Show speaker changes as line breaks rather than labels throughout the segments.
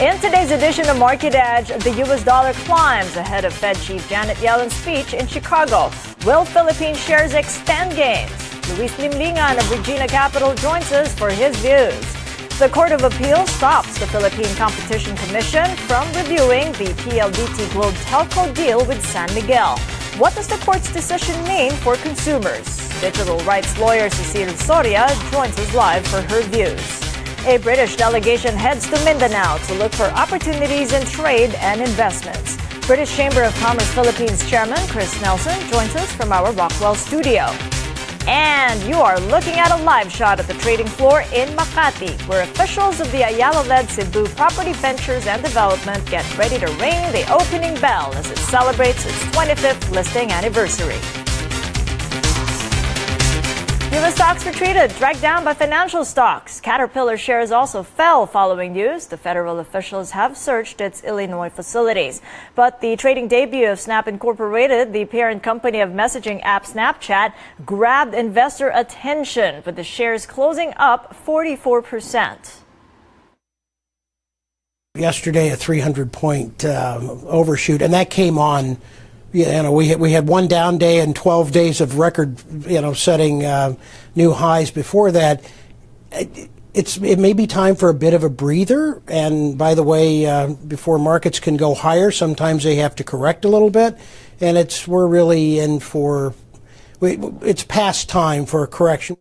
In today's edition of Market Edge, the U.S. dollar climbs ahead of Fed Chief Janet Yellen's speech in Chicago. Will Philippine shares extend gains? Luis Limlingan of Regina Capital joins us for his views. The Court of Appeal stops the Philippine Competition Commission from reviewing the PLDT Globe telco deal with San Miguel. What does the court's decision mean for consumers? Digital rights lawyer Cecile Soria joins us live for her views. A British delegation heads to Mindanao to look for opportunities in trade and investments. British Chamber of Commerce Philippines Chairman Chris Nelson joins us from our Rockwell studio. And you are looking at a live shot at the trading floor in Makati, where officials of the Ayala-led Cebu Property Ventures and Development get ready to ring the opening bell as it celebrates its 25th listing anniversary. U.S. stocks retreated, dragged down by financial stocks. Caterpillar shares also fell following news. The federal officials have searched its Illinois facilities. But the trading debut of Snap Incorporated, the parent company of messaging app Snapchat, grabbed investor attention, with the shares closing up 44%.
Yesterday, a 300-point overshoot, and that came on. We had one down day and 12 days of record, setting new highs before that. It may be time for a bit of a breather. And by the way, before markets can go higher, sometimes they have to correct a little bit. And we're really in for, it's past time for a correction.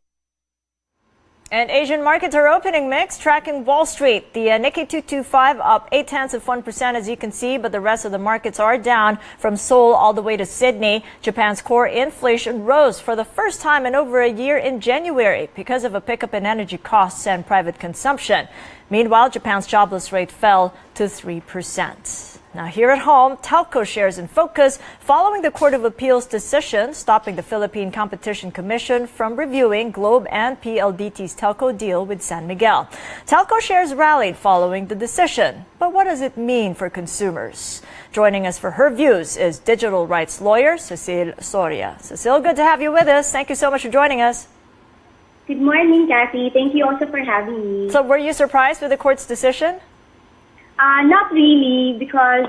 And Asian markets are opening mixed, tracking Wall Street. The Nikkei 225 up 0.8% as you can see, but the rest of the markets are down from Seoul all the way to Sydney. Japan's core inflation rose for the first time in over a year in January because of a pickup in energy costs and private consumption. Meanwhile, Japan's jobless rate fell to 3%. Now here at home, telco shares in focus following the Court of Appeal's decision stopping the Philippine Competition Commission from reviewing Globe and PLDT's telco deal with San Miguel. Telco shares rallied following the decision. But what does it mean for consumers? Joining us for her views is digital rights lawyer Cecile Soria. Cecile, good to have you with us. Thank you so much for joining us.
Good morning, Kathy. Thank you also for having me.
So were you surprised with the court's decision?
Not really, because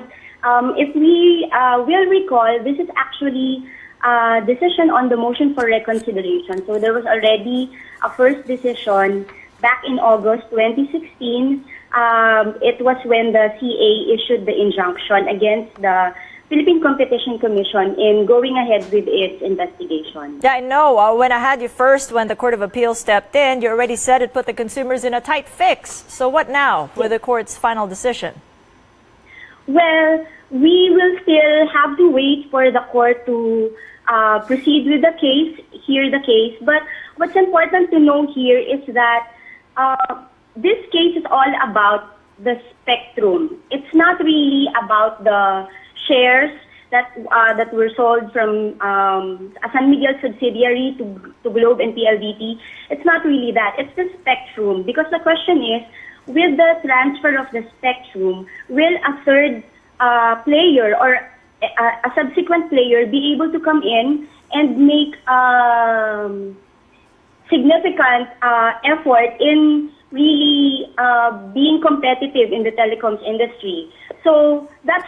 if we will recall, this is actually a decision on the motion for reconsideration. So there was already a first decision back in August 2016. It was when the CA issued the injunction against the Philippine Competition Commission in going ahead with its investigation.
Yeah, I know. When I had you first, when the Court of Appeal stepped in, you already said it put the consumers in a tight fix. So what now with the court's final decision?
Well, we will still have to wait for the court to proceed with the case, hear the case. But what's important to know here is that this case is all about the spectrum. It's not really about the shares that were sold from a San Miguel subsidiary to Globe and PLDT. It's not really that. It's the spectrum. Because the question is, with the transfer of the spectrum, will a third player or a subsequent player be able to come in and make significant effort in really being competitive in the telecoms industry? So that's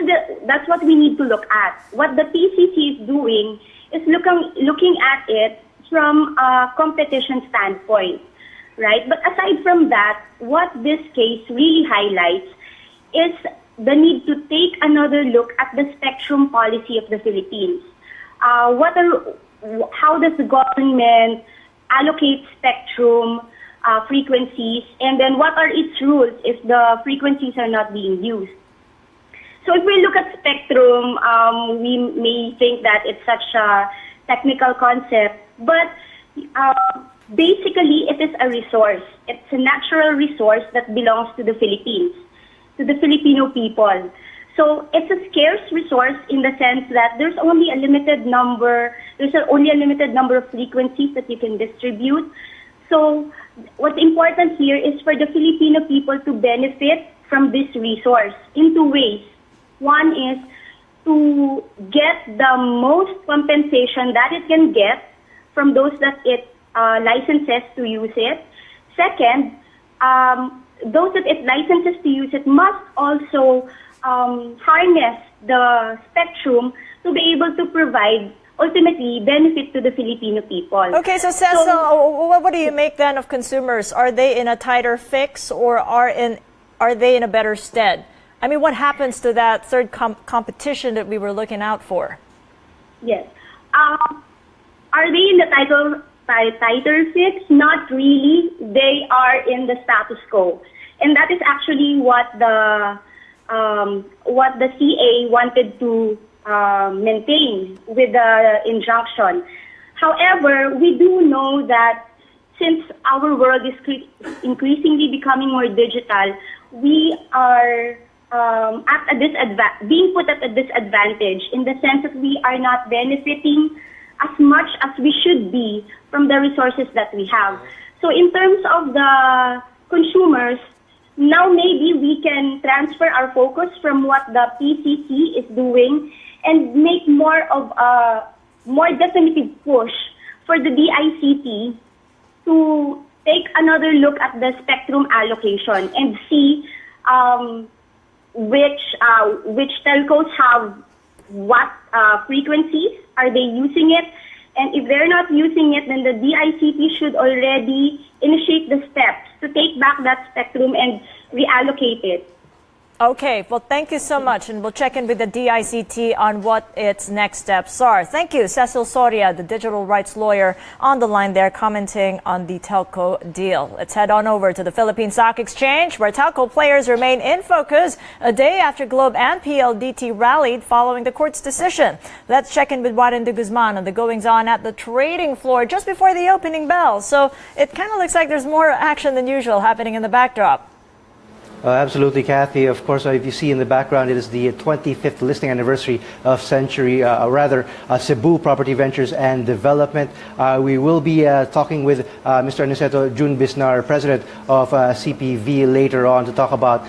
what we need to look at. What the PCC is doing is looking at it from a competition standpoint, right? But aside from that, what this case really highlights is the need to take another look at the spectrum policy of the Philippines. How does the government allocate spectrum frequencies, and then what are its rules if the frequencies are not being used? So if we look at spectrum, we may think that it's such a technical concept, but basically it is a resource. It's a natural resource that belongs to the Philippines, to the Filipino people. So it's a scarce resource in the sense that there's only a limited number of frequencies that you can distribute. So what's important here is for the Filipino people to benefit from this resource in two ways. One is to get the most compensation that it can get from those that it licenses to use it. Second, those that it licenses to use it must also harness the spectrum to be able to provide ultimately benefit to the Filipino people.
Okay, so Cecil, what do you make then of consumers? Are they in a tighter fix, or are they in a better stead? I mean, what happens to that third competition that we were looking out for?
Yes. Are they in the tighter fix? Not really. They are in the status quo, and that is actually what the CA wanted to maintain with the injunction. However, we do know that since our world is increasingly becoming more digital, we are being put at a disadvantage in the sense that we are not benefiting as much as we should be from the resources that we have. So in terms of the consumers, now maybe we can transfer our focus from what the PCC is doing and make more of a more definitive push for the DICT to take another look at the spectrum allocation and see which telcos have what frequencies are they using it, and if they're not using it, then the DICT should already initiate the steps to take back that spectrum and reallocate it.
Okay, well, thank you so much, and we'll check in with the DICT on what its next steps are. Thank you, Cecil Soria, the digital rights lawyer, on the line there, commenting on the telco deal. Let's head on over to the Philippine Stock Exchange, where telco players remain in focus a day after Globe and PLDT rallied following the court's decision. Let's check in with Warren de Guzman on the goings-on at the trading floor just before the opening bell. So it kind of looks like there's more action than usual happening in the backdrop.
Absolutely, Kathy. Of course, if you see in the background, it is the 25th listing anniversary of Cebu Property Ventures and Development. We will be talking with Mr. Aniceto June Bisnar, president of CPV, later on to talk about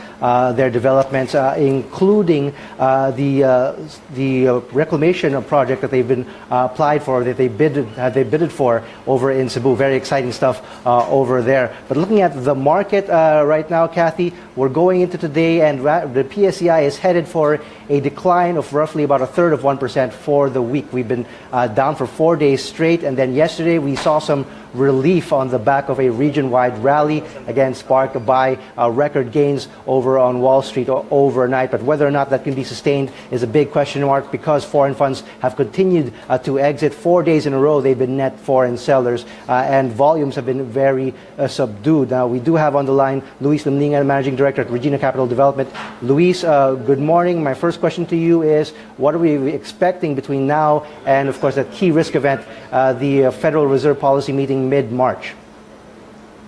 their developments, including the reclamation project that they've been applied for, that they bidded for over in Cebu. Very exciting stuff over there. But looking at the market right now, Kathy, we're going into today, and the PSEI is headed for a decline of roughly about 1/3 of 1% for the week. We've been down for 4 days straight, and then yesterday we saw some relief on the back of a region-wide rally, again sparked by record gains over on Wall Street overnight. But whether or not that can be sustained is a big question mark, because foreign funds have continued to exit. 4 days in a row they've been net foreign sellers, and volumes have been very subdued. Now we do have on the line Luis Limlinga, Managing Director at Regina Capital Development. Luis, good morning. My first question to you is, what are we expecting between now and, of course, that key risk event, the Federal Reserve policy meeting mid-March?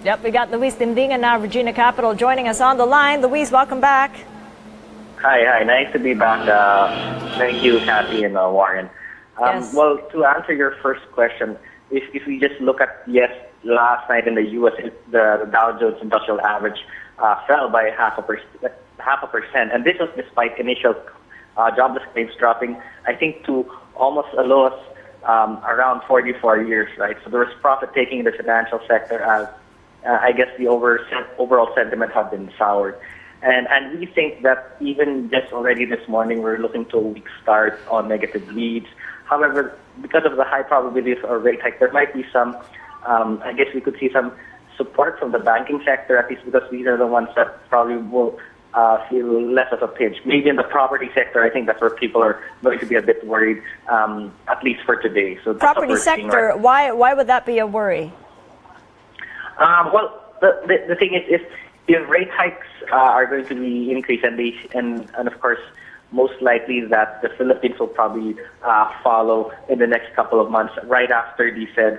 Yep, we got Luis Limlinga now, Regina Capital, joining us on the line. Luis, welcome back.
Hi, nice to be back. Thank you, Kathy and Warren.
Yes.
Well, to answer your first question, if we just look at last night in the U.S., the Dow Jones Industrial Average fell by 0.5%, and this was despite initial jobless claims dropping, I think, to almost a low as around 44 years, right? So there was profit taking in the financial sector, as I guess the overall sentiment had been soured. And we think that even just already this morning, we're looking to a weak start on negative leads. However, because of the high probability of a rate hike, there might be some, I guess we could see some support from the banking sector, at least because these are the ones that probably will feel less of a pinch. Maybe in the property sector, I think that's where people are going to be a bit worried, at least for today. So
property sector, right? Why would that be a worry?
Well, the thing is, if rate hikes are going to be increased, and of course, most likely that the Philippines will probably follow in the next couple of months, right after the Fed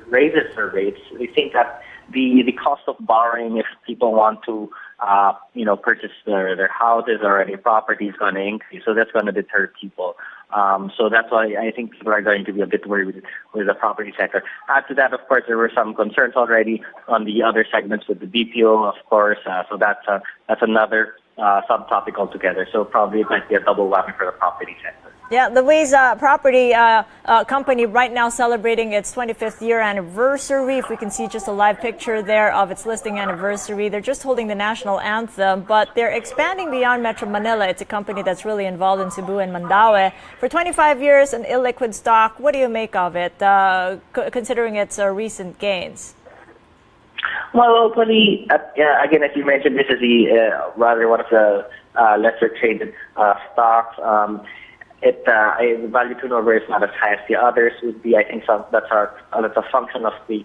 raises their rates. We think that the cost of borrowing, if people want to purchase their houses or any property, is going to increase. So that's going to deter people. So that's why I think people are going to be a bit worried with the property sector. Add to that, of course, there were some concerns already on the other segments with the BPO, of course. So that's another subtopic altogether. So probably it might be a double whammy for the property sector.
Yeah, Luis, property company right now celebrating its 25th year anniversary. If we can see just a live picture there of its listing anniversary. They're just holding the national anthem, but they're expanding beyond Metro Manila. It's a company that's really involved in Cebu and Mandaue. For 25 years, an illiquid stock. What do you make of it, considering its recent gains?
Well, hopefully, again, as you mentioned, this is the rather one of the lesser traded stocks. The value turnover is not as high as the others would be. I think that's a function of the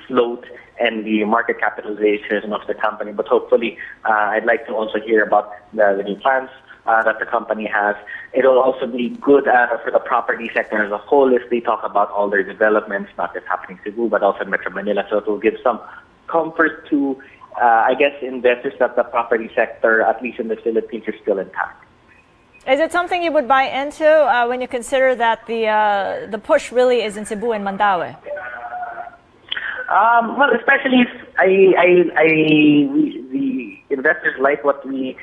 float and the market capitalization of the company. But hopefully, I'd like to also hear about the new plans that the company has. It will also be good for the property sector as a whole if they talk about all their developments, not just happening in Cebu, but also in Metro Manila. So it will give some comfort to, I guess, investors that the property sector, at least in the Philippines, is still intact.
Is it something you would buy into when you consider that the push really is in Cebu and Mandaue?
Well, especially if the investors like what we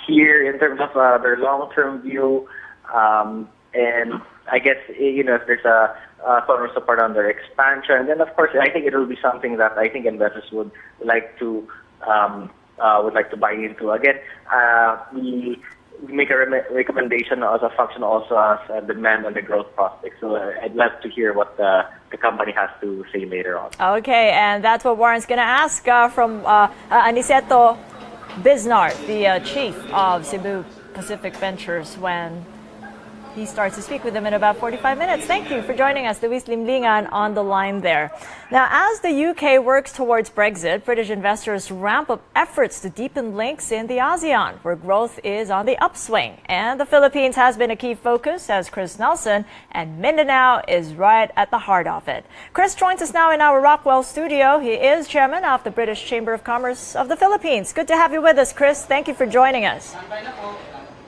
hear in terms of their long-term view, and I guess if there's a ton of support on their expansion, and then of course I think it will be something that I think investors would like to buy into. Again, we make a recommendation as a function also as demand and the growth prospects. So I'd love to hear what the company has to say later on.
Okay, and that's what Warren's going to ask from Aniceto Biznard, the chief of Cebu Pacific Ventures, when he starts to speak with them in about 45 minutes. Thank you for joining us, Luis Limlingan, on the line there. Now, as the UK works towards Brexit, British investors ramp up efforts to deepen links in the ASEAN, where growth is on the upswing. And the Philippines has been a key focus, says Chris Nelson, and Mindanao is right at the heart of it. Chris joins us now in our Rockwell studio. He is chairman of the British Chamber of Commerce of the Philippines. Good to have you with us, Chris. Thank you for joining us.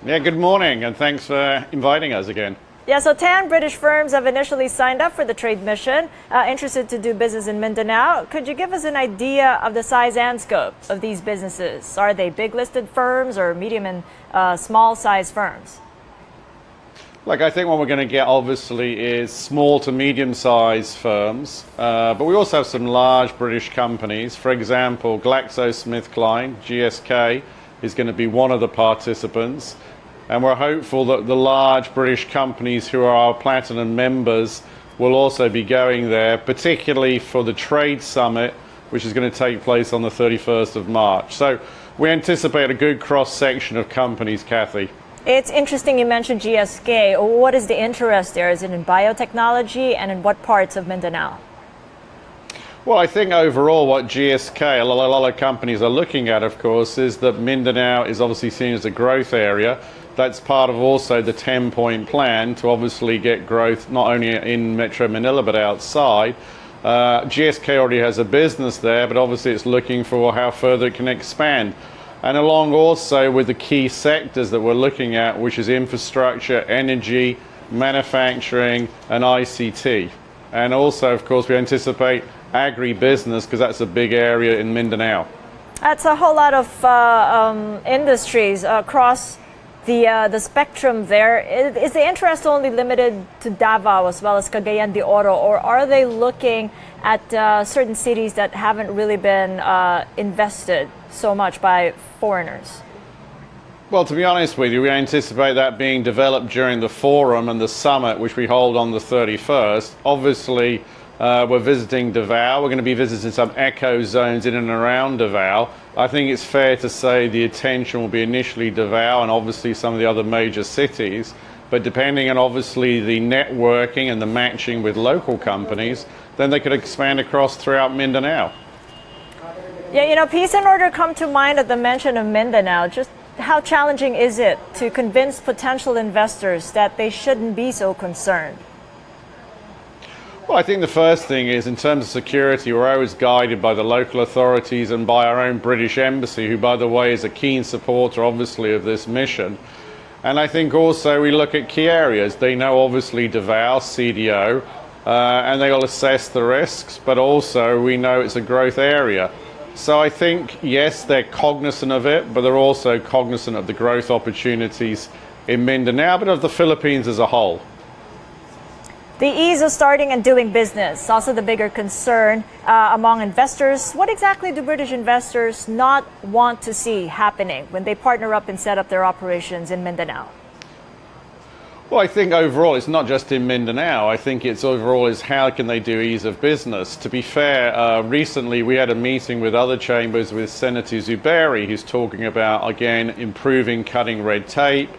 Yeah, good morning, and thanks for inviting us again.
Yeah, so 10 British firms have initially signed up for the trade mission, interested to do business in Mindanao. Could you give us an idea of the size and scope of these businesses? Are they big listed firms or medium and small size firms?
Look, I think what we're going to get obviously is small to medium sized firms, but we also have some large British companies. For example, GlaxoSmithKline, GSK, is going to be one of the participants. And we're hopeful that the large British companies who are our Platinum members will also be going there, particularly for the Trade Summit, which is going to take place on the 31st of March. So we anticipate a good cross-section of companies, Kathy.
It's interesting you mentioned GSK. What is the interest there? Is it in biotechnology, and in what parts of Mindanao?
Well, I think overall what GSK, a lot of companies are looking at, of course, is that Mindanao is obviously seen as a growth area. That's part of also the 10-point plan to obviously get growth not only in Metro Manila but outside. GSK already has a business there, but obviously it's looking for how further it can expand. And along also with the key sectors that we're looking at, which is infrastructure, energy, manufacturing, and ICT. And also, of course, we anticipate agribusiness, because that's a big area in Mindanao.
That's a whole lot of industries across the spectrum there. Is the interest only limited to Davao as well as Cagayan de Oro, or are they looking at certain cities that haven't really been invested so much by foreigners?
Well, to be honest with you, we anticipate that being developed during the forum and the summit, which we hold on the 31st. Obviously, we're visiting Davao. We're going to be visiting some eco zones in and around Davao. I think it's fair to say the attention will be initially Davao and obviously some of the other major cities. But depending on obviously the networking and the matching with local companies, then they could expand across throughout Mindanao.
Yeah, peace and order come to mind at the mention of Mindanao. Just how challenging is it to convince potential investors that they shouldn't be so concerned?
Well, I think the first thing is, in terms of security, we're always guided by the local authorities and by our own British Embassy, who, by the way, is a keen supporter, obviously, of this mission. And I think also we look at key areas. They know, obviously, Davao, CDO, and they will assess the risks, but also we know it's a growth area. So I think, yes, they're cognizant of it, but they're also cognizant of the growth opportunities in Mindanao, but of the Philippines as a whole.
The ease of starting and doing business, also the bigger concern among investors. What exactly do British investors not want to see happening when they partner up and set up their operations in Mindanao?
Well, I think overall it's not just in Mindanao. I think it's overall is how can they do ease of business. To be fair, recently we had a meeting with other chambers with Senator Zuberi, who's talking about, again, improving cutting red tape.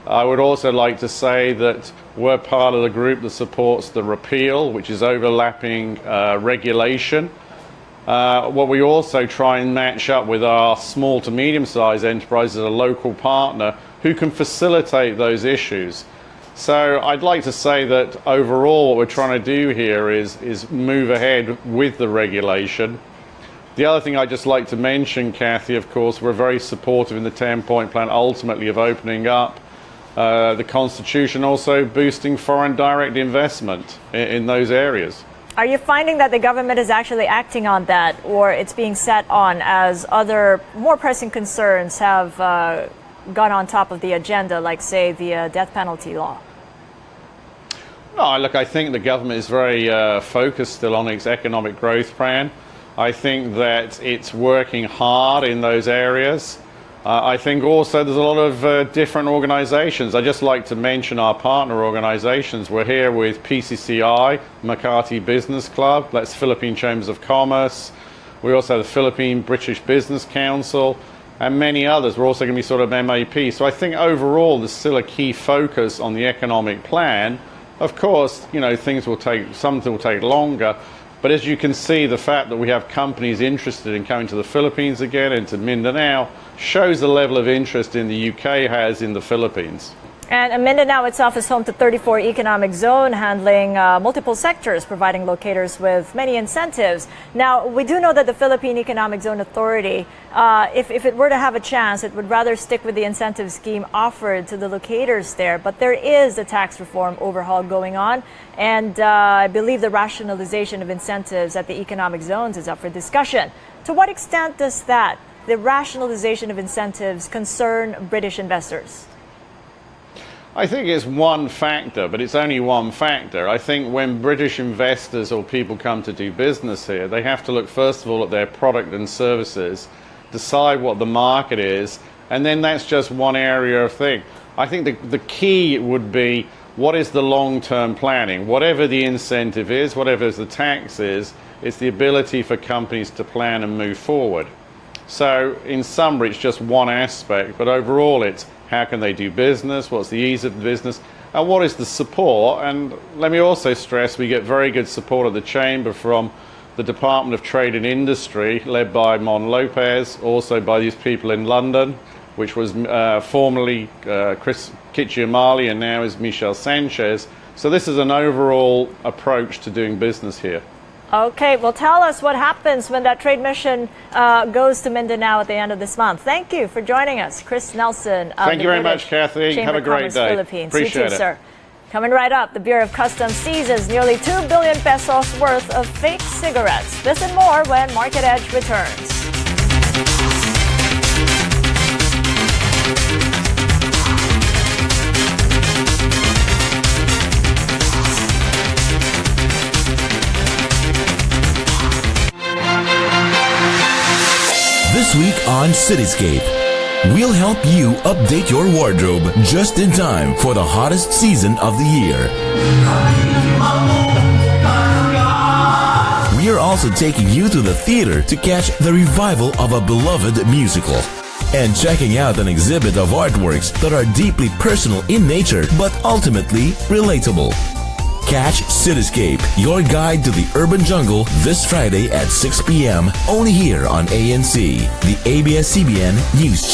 I would also like to say that we're part of the group that supports the repeal, which is overlapping regulation. What we also try and match up with our small to medium-sized enterprises, a local partner who can facilitate those issues. So I'd like to say that overall what we're trying to do here is move ahead with the regulation. The other thing I'd just like to mention, Kathy, of course, we're very supportive in the 10-point plan ultimately of opening up the Constitution, also boosting foreign direct investment in those areas.
Are you finding that the government is actually acting on that, or it's being sat on as other more pressing concerns have gone on top of the agenda, like, say, the death penalty law?
No, look, I think the government is very focused still on its economic growth plan. I think that it's working hard in those areas. I think also there's a lot of different organizations. I'd just like to mention our partner organizations. We're here with PCCI, Makati Business Club, that's Philippine Chambers of Commerce. We also have the Philippine British Business Council and many others. We're also going to be sort of MAP. So I think overall there's still a key focus on the economic plan. Of course, you know, some will take longer. But as you can see, the fact that we have companies interested in coming to the Philippines again, into Mindanao, shows the level of interest in the UK has in the Philippines.
And Mindanao itself is home to 34 economic zones handling multiple sectors, providing locators with many incentives. Now, we do know that the Philippine Economic Zone Authority, if it were to have a chance, it would rather stick with the incentive scheme offered to the locators there. But there is a tax reform overhaul going on, and I believe the rationalization of incentives at the economic zones is up for discussion. To what extent does that, the rationalization of incentives, concern British investors?
I think it's one factor, but it's only one factor. I think when British investors or people come to do business here, they have to look first of all at their product and services, decide what the market is, and then that's just one area of thing. I think the key would be, what is the long-term planning? Whatever the incentive is, whatever the tax is, it's the ability for companies to plan and move forward. So in summary, it's just one aspect, but overall it's how can they do business, what's the ease of business, and what is the support. And let me also stress, we get very good support at the Chamber from the Department of Trade and Industry, led by Mon Lopez, also by these people in London, which was formerly Chris Kitchiamali and now is Michelle Sanchez. So this is an overall approach to doing business here.
Okay, well, tell us what happens when that trade mission goes to Mindanao at the end of this month. Thank you for joining us, Chris Nelson.
Thank you very much, Kathy.
Chamber
Have a great day.
Philippines.
Appreciate
you too,
it.
sir. Coming right up, the Bureau of Customs seizes nearly 2 billion pesos worth of fake cigarettes. This and more when Market Edge returns.
This week on Cityscape, we'll help you update your wardrobe just in time for the hottest season of the year. We are also taking you to the theater to catch the revival of a beloved musical and checking out an exhibit of artworks that are deeply personal in nature but ultimately relatable. Catch Cityscape, your guide to the urban jungle, this Friday at 6 p.m. only here on ANC, the ABS-CBN News.